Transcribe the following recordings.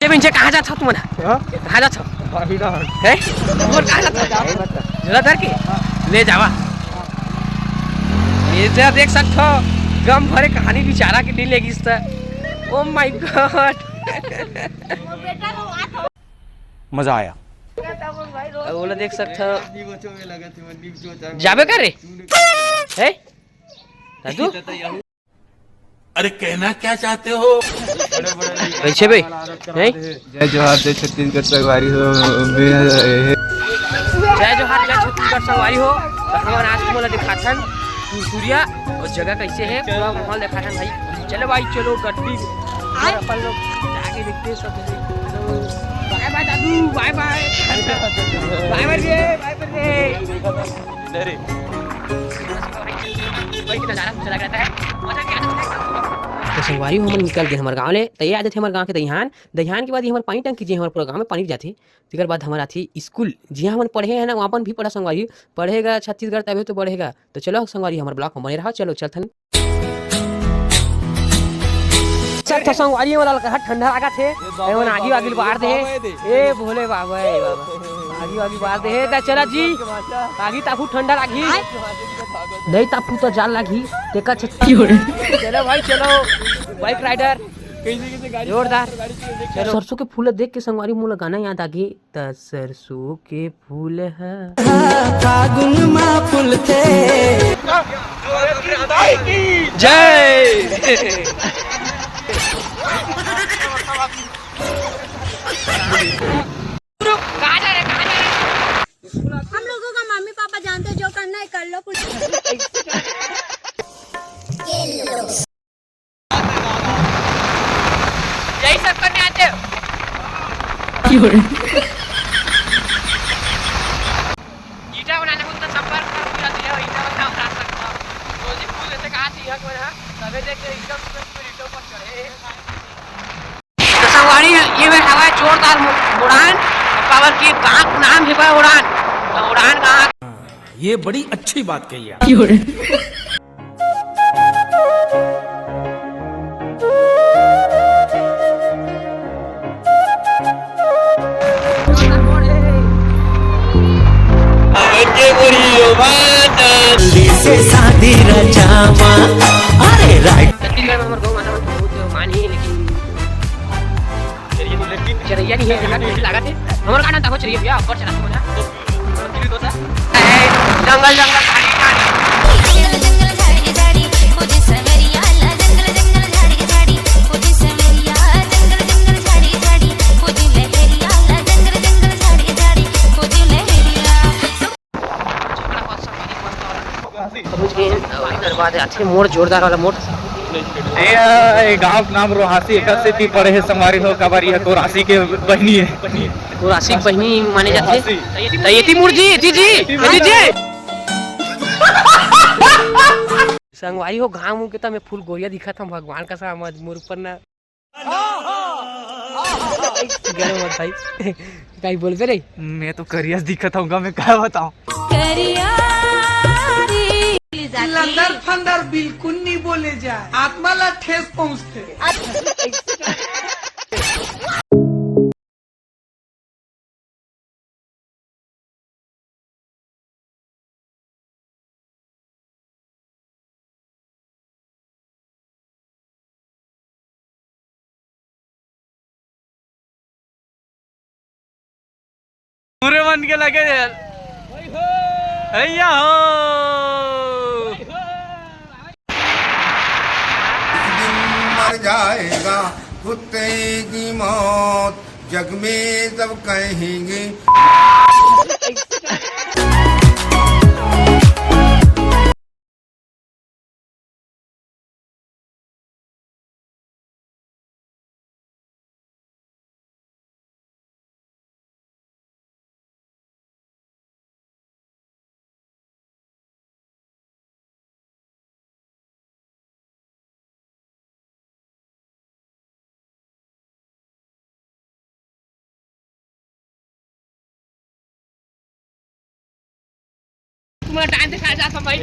बिंचे कहाँ जाता तुम कहाँ जाता है और कहाँ जाता झोला धर के ले जावा ये देख सकते हो गम भरे कहानी बेचारा के नहीं लेगी इसका ओ माय गॉड मजा आया बोला देख सकते हो जाबे करे है दादू अरे कहना क्या चाहते हो कैसे भाई जय जोहार जय छत्तीसगढ़ सवारी हो जय जोहार जय छत्तीसगढ़ सवारी हो तो हमारा आज को दिखाथन सूर्या और जगह कैसे है पूरा माहौल दिखाथन भाई चलो भाई चलो गड्डी और अपन लोग जाके देखते हैं सब बाय बाय दादू बाय बाय बाय बाय रे अरे भाई कितना नजारा अच्छा लग रहा है मजा क्या तो संगवारी हम निकल गए हमारे गाँव ले तो ये आते थे हमारे गाँव के दहियान के बाद हमारे पानी टंकी जी हमारे पूरा गाँव में पानी जाते फिर बाद हमारा थी स्कूल जी हम पढ़े हैं ना वहाँ पर भी पढ़ा संगवारी पढ़ेगा छत्तीसगढ़ तभी तो बढ़ेगा तो चलो संगवारी हमारे ब्लॉक में बने रहा चलो चलथन तो संगवारी वाला ठंडा आगा थे आगे आगे बाहर दे ए भोले बाबा आगे आगे बाहर दे चला जी आगे ताकू ठंडा लागी नहीं तापू तो जाल लागी देखा चलो भाई चलो बाइक राइडर जोरदार चलो सरसों के फूल देख के संगवारी मुँह गाना याद आ गई सरसों के फूल है फागुन मां फूल थे जय हम लोगों का मम्मी पापा जानते जो करना है कर लो यही सब करने आते हो ईटा बनाने को तो संपर्क पूरा दिया ईटा बना सकता तो जी फूल ऐसे कहा थी हक बना तबे देख के ईटा पर चढ़े तो संगवारी ये में हवा जोरदार उड़ान पावर की कहां नाम है उड़ान तो उड़ान कहां ये बड़ी अच्छी बात कही है से शादी रचावा अरे राइट छत्तीसगढ़ में हमारे गाँव माता बहुत मानी है लेकिन चलिए तो लड़की चरैया नहीं है देखा लगा थे हमारे गाना था चलिए भैया ऊपर चला था जंगल जंगल अच्छे मोड़ जोरदार वाला मोड़ गाँव नाम रोहासी एक से पड़े है संगवारी हो कबारी है कोरासी के बहनी है कोरासी बहनी माने जाते यति मुर्जी जी जी संगवारी हो घाम के मैं फूल गोरिया दिखा था भगवान का सा मोर ऊपर ना भाई कहीं बोल पे नहीं मैं तो करिया दिखा था मैं क्या बताऊं लंदर फंदर बिल्कुल नहीं बोले जाए आत्मा ला ठेस पहुँचते पूरे मन के लगे भैया मर जाएगा कुत्ते की मौत जग में सब कहेंगे टाइम दिखाया जाता भाई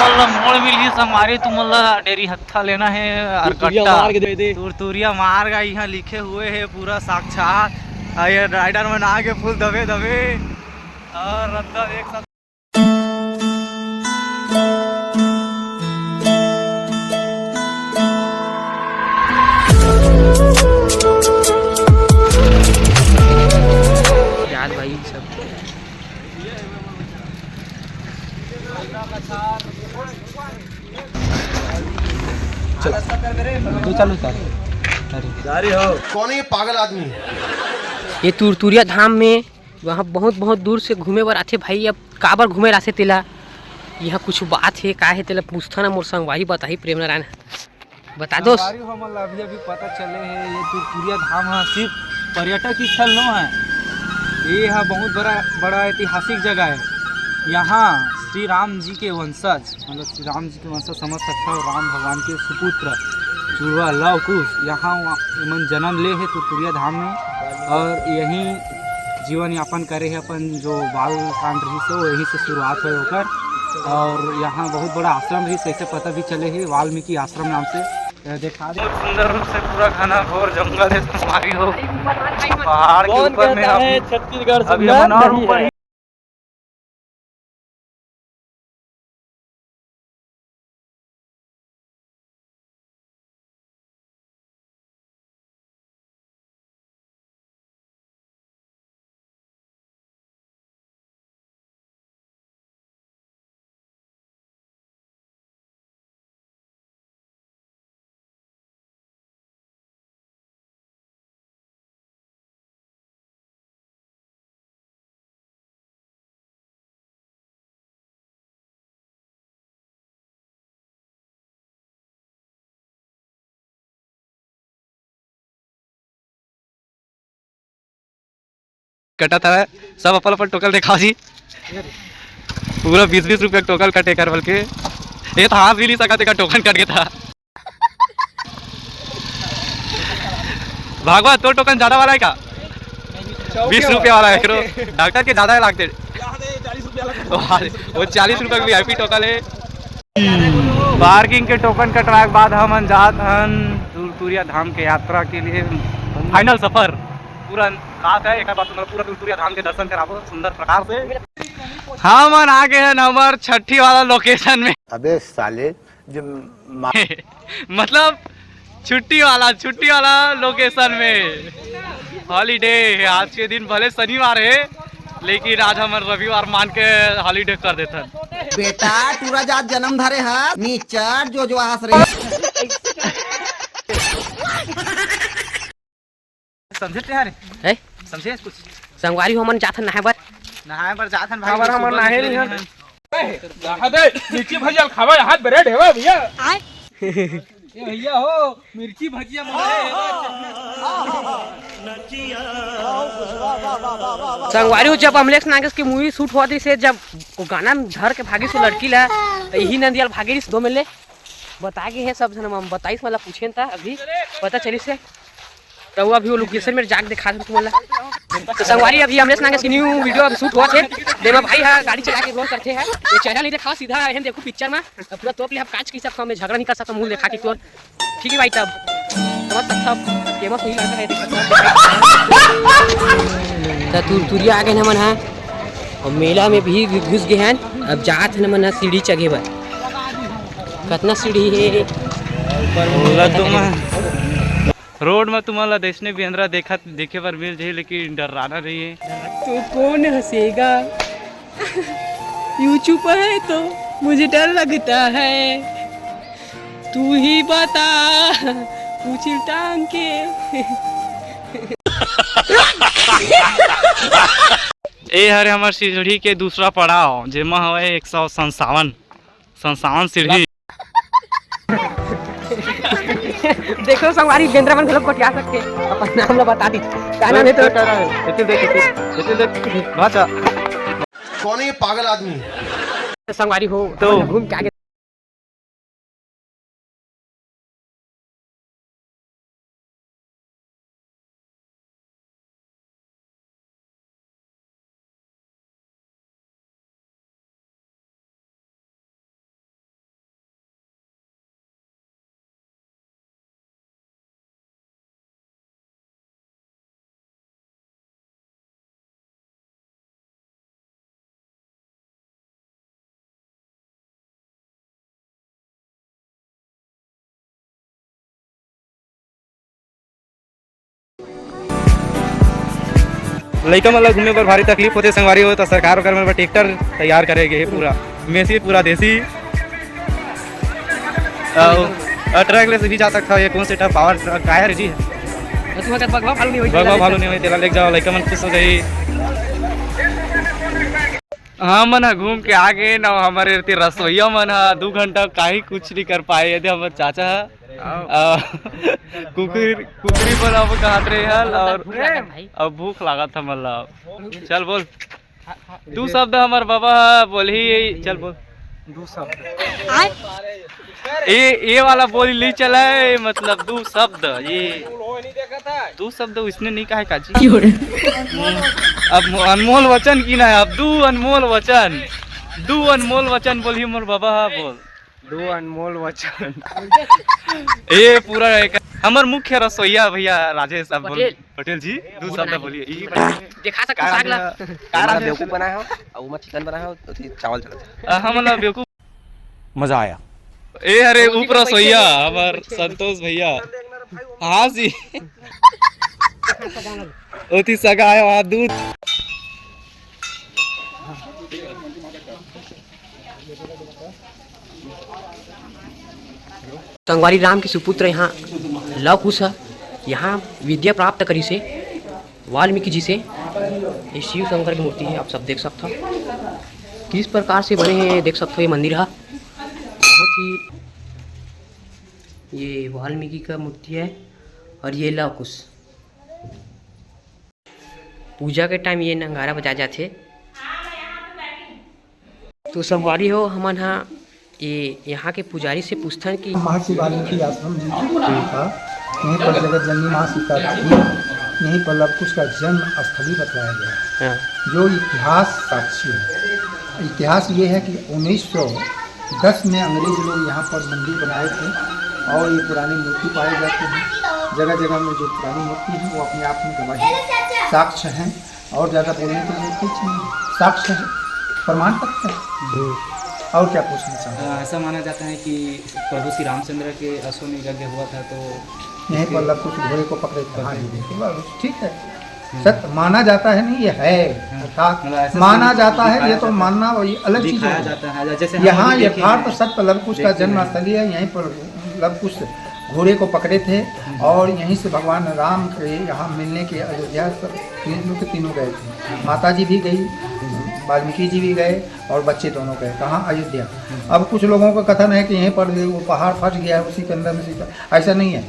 तुम्हाला मोड़ मिली संगवारी तुम्हाला डेरी हत्था लेना है और कट्टा तुरतुरिया मार्ग यहाँ लिखे हुए है पूरा साक्षात ये राइडर में ना के फुल दबे दबे और अंदर एक साथ यार भाई सब कौन है ये पागल आदमी? ये तुरतुरिया धाम में वहाँ बहुत बहुत दूर से घूमे बर आथे भाई। अब काबर घूमे रासे तेला यहाँ कुछ बात है का है तेला पूछता ना मोर संग वही बताही प्रेम नारायण बता दो। अभी अभी पता चले है ये तुरतुरिया धाम सिर्फ पर्यटक स्थल न है, ये है बहुत बड़ा ऐतिहासिक जगह है। यहाँ श्री राम जी के वंशज मतलब श्री राम जी के वंशज समझ सकते हो, राम भगवान के सुपुत्र जुड़वा लव कुश यहाँ इमन जन्म ले है तुरतुरिया धाम में और यहीं जीवन यापन करे है। अपन जो बाल कांड रही से वो यहीं से शुरुआत है होकर और यहाँ बहुत बड़ा आश्रम रही से पता भी चले है वाल्मीकि आश्रम नाम से देखा दे। सुंदर रूप से पूरा घना घोर जंगल है हमारी हो पहाड़ के ऊपर में छत्तीसगढ़ ऊपर कटा था सब अपन अपन टोकन देखा जी पूरा 20-20 रुपया टोकन कटे कर बल्कि ये तो हाथ भी नहीं सका था टोकन कट गया था। भागवत तो टोकन ज्यादा वाला है का 20 रुपया वाला है डॉक्टर के ज्यादा लागते वो 40 रुपया VIP टोकन है। पार्किंग के टोकन कटवाए के बाद हम जात हन तुरतुरिया धाम के यात्रा के लिए फाइनल सफर पूरा खास है। एक बात पूरा तुरतुरिया धाम के दर्शन कराबो सुंदर प्रकार से। हम आ गए हैं हमार छठी वाला लोकेशन में। अबे साले जो मतलब छुट्टी वाला लोकेशन में हॉलीडे है। आज के दिन भले शनिवार है लेकिन आज हम रविवार मान के हॉलीडे कर देते। बेटा पूरा जात जन्म धरे है नीचर जो आस रही समझे यार है समझे कुछ संगवारी हमन जाथन नहाए बर जाथन भाई हमर नहाए नहीं मिर्ची भजिया खावा हाथ ब्रेड है भैया ये भैया हो मिर्ची भजिया संगवारी जब अमलेश नागेश की मूवी शूट हुआ थी से जब वो गाना धर के भागी से लड़की ला यही नंदियाल भागी दो मिले बता के है सब जन बताइस मतलब पूछे था अभी पता चली से तो अभी वो लोकेशन में जाके दिखा दूँ तुम्हारा। तो संगवारी अभी अमलेश नागेश की न्यू वीडियो अभी शूट हुआ थे देवा भाई है गाड़ी चला के रोल करते हैं ये चेहरा नहीं दिखाओ सीधा है देखो पिक्चर में पूरा तोप ले काच की सकता मैं झगड़ा नहीं कर सकता मुंह दिखा के तो ठीक है भाई तब समझ सकता फेमस नहीं लगता है तुरतुरिया आ गए न मन है और मेला में भी घुस गए हैं। अब जात न मन सीढ़ी चढ़े बर कितना सीढ़ी है रोड में तुम्हारा देखने भी अंदर देखे पर मिल जाए लेकिन डराना नहीं है। तो कौन हंसेगा यूट्यूब पर है तो मुझे डर लगता है तू ही बता कुछ टांग के ये हरे हमारे सीढ़ी के दूसरा पड़ाव जेमा हवे 157 सीढ़ी। देखो संगवारी बेंद्रावन के लोग को क्या सकते अपन नाम ला बता दी क्या नाम है तो कौन है ये पागल आदमी? संगवारी हो तो घूम के आगे लड़का मतलब घूमने पर भारी तकलीफ होती संगवारी हो तो सरकार वगैरह ट्रैक्टर तैयार करेंगे पूरा मेसी पूरा देसी ट्रक ले से भी जा सकता है। ये कौन से पावर टायर जी बगवा भालू नहीं बगवा भालू नहीं हुई तेला लेके जाओ लड़का मन खुश हो गई। हाँ मन घूम के आ गए ना हमारे रसोईया मन 2 घंटा काहे कुछ नहीं कर पाए यदि हमारे चाचा कुकरी पर अब कहत रहे हल और अब भूख लगा था मतलब चल बोल 2 शब्द हमारे बाबा बोल ही चल बोल 2 शब्द ये वाला बोली नहीं चला है मतलब 2 शब्द ये 2 शब्द इसने नहीं कहा काजी अब अनमोल वचन की ना अब 2 अनमोल वचन बोली मोर बाबा बोल 2 अनमोल वचन ये पूरा हमार मुख्य रसोईया भैया राजेश साहब पटेल जी 2 शब्द बोलिए देखा सकता है अगला कारा बेवकूफ बनाया हो और उमा चिकन बनाया हो तो चावल चला हम मतलब बेवकूफ मजा आया। ए अरे ऊपर रसोईया हमार संतोष भैया हाँ जी ओती सगा आया दूध संगवारी राम के सुपुत्र यहाँ लव कुश यहाँ विद्या प्राप्त करी से वाल्मीकि जी से। ये शिव शंकर की मूर्ति है आप सब देख सकते हो किस प्रकार से बने हैं देख सकते हो। ये मंदिर है बहुत ही ये वाल्मीकि का मूर्ति है और ये लव कुश पूजा के टाइम ये नंगारा बजा जाते। तो संगवारी हो हम ये यहाँ के पुजारी से पूछते कि महर्षि वाल्मीकि आश्रम जी था यहीं पर जगत जननी माँ सीता थी यहीं पर लव कुश का जन्म स्थली बतलाया गया जो इतिहास साक्षी है। इतिहास ये है कि 1910 में अंग्रेज लोग यहाँ पर मंदिर बनाए थे और ये पुरानी मूर्ति पाए जाते हैं जगह जगह में जो पुरानी मूर्ति है वो अपने आप में गवाही साक्ष्य हैं और ज़्यादा बोलने के लिए कुछ नहीं साक्ष्य है प्रमाण पत्र है। और क्या पूछना चाहते हैं? ऐसा माना जाता है कि प्रभु श्री रामचंद्र के अश्वमेध यज्ञ हुआ था तो यहीं पर लव कुश घोड़े को पकड़े थे। ठीक है सत्य माना जाता है नहीं ये है अर्थात माना जाता है ये तो मानना वही अलग चीज है। यहाँ यथार्थ सत्य लव कुश का जन्म स्थली है। यहीं पर लव कुश घोड़े को पकड़े थे और यहीं से भगवान राम के यहाँ मिलने के अयोध्या तीनों गए थे। माता जी भी गई वाल्मीकि जी भी गए और बच्चे दोनों गए कहाँ अयोध्या। अब कुछ लोगों का कथन है कि यहीं पर वो पहाड़ फंस गया है उसी के अंदर में सीता ऐसा नहीं है।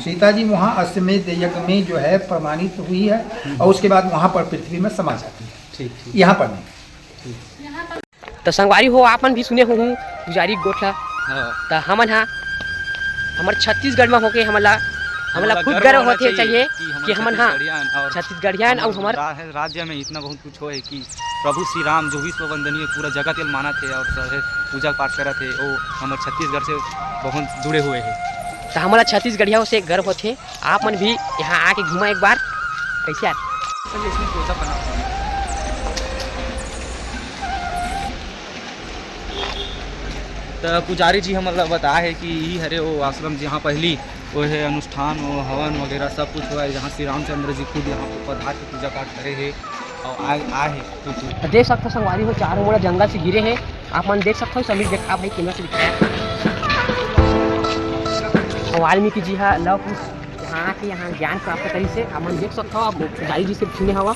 सीता जी वहाँ अश्वमेध यज्ञ में जो है प्रमाणित हुई है और उसके बाद वहाँ पर पृथ्वी में समा जाती है यहाँ पर नहीं। तो संगवारी हो आपन भी सुने हो पुजारी गोठा तो हमन हमारे छत्तीसगढ़ में होके हमला खुद गर्व होते चाहिए कि हमन छत्तीसगढ़ियान और हमारे राज्य में इतना बहुत कुछ हो है कि प्रभु श्री राम जो विश्व वंदनीय पूरा जगत में माना थे और पूजा पाठ करा थे वो हमारे छत्तीसगढ़ से बहुत जुड़े हुए हैं। तो हमारा छत्तीसगढ़ियों से गर्व होते आप मन भी यहाँ आके घुमा एक बार कैसे आते। तो पुजारी जी हम बताया है कि ये हरे वो आश्रम जहाँ पहली वो है अनुष्ठान वो हवन वगैरह सब कुछ हुआ है जहाँ श्री रामचंद्र जी खुद यहाँ पर पधार के पूजा पाठ करे हैं और आए हैं। तो देख सकते हो संगवारी हो चारों मोड़ा जंगल से घिरे हैं आप मन देख सकते हो समीर देखा भाई केंद्र से दिखाया वाल्मीकि जी हाँ लव कुश यहाँ के यहाँ ज्ञान प्राप्त करी से आप मन देख सकते हो आप पुजारी जी से सुने हवा।